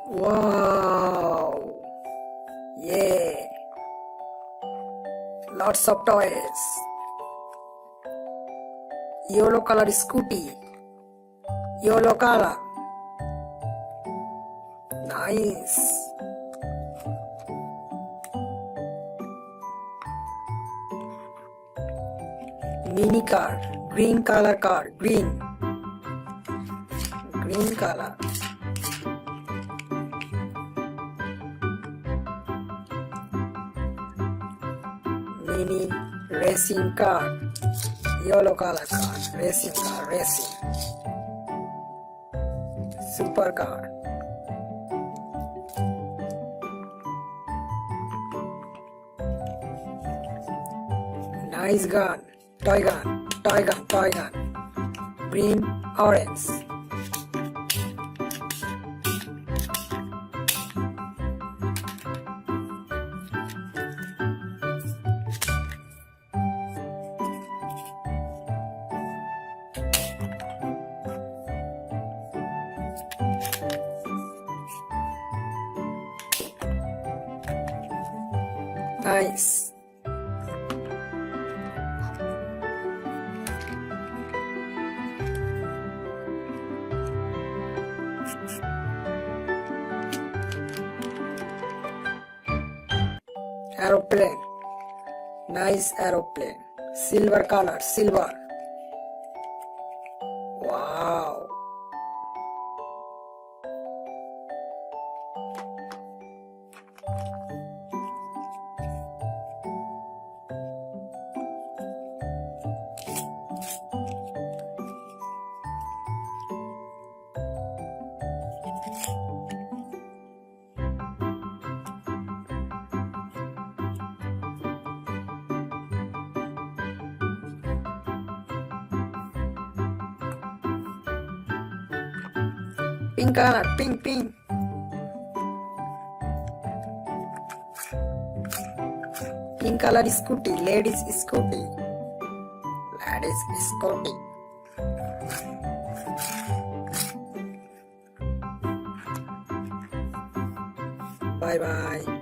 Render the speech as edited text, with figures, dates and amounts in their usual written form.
Wow! Yeah! Lots of toys. Yellow color Scooty. Yellow color. Nice. Mini car. Green color car. Green. Green color. Mini racing car. Yellow color car. Racing car. Racing. Super car. Nice gun. Toy gun. Toy gun. Toy gun. Green, orange. Nice. Aeroplane. Nice aeroplane. Silver color. Silver. Wow. Pink color, pink, pink. Pink color Scooty, ladies Scooty. Ladies Scooty. Bye bye.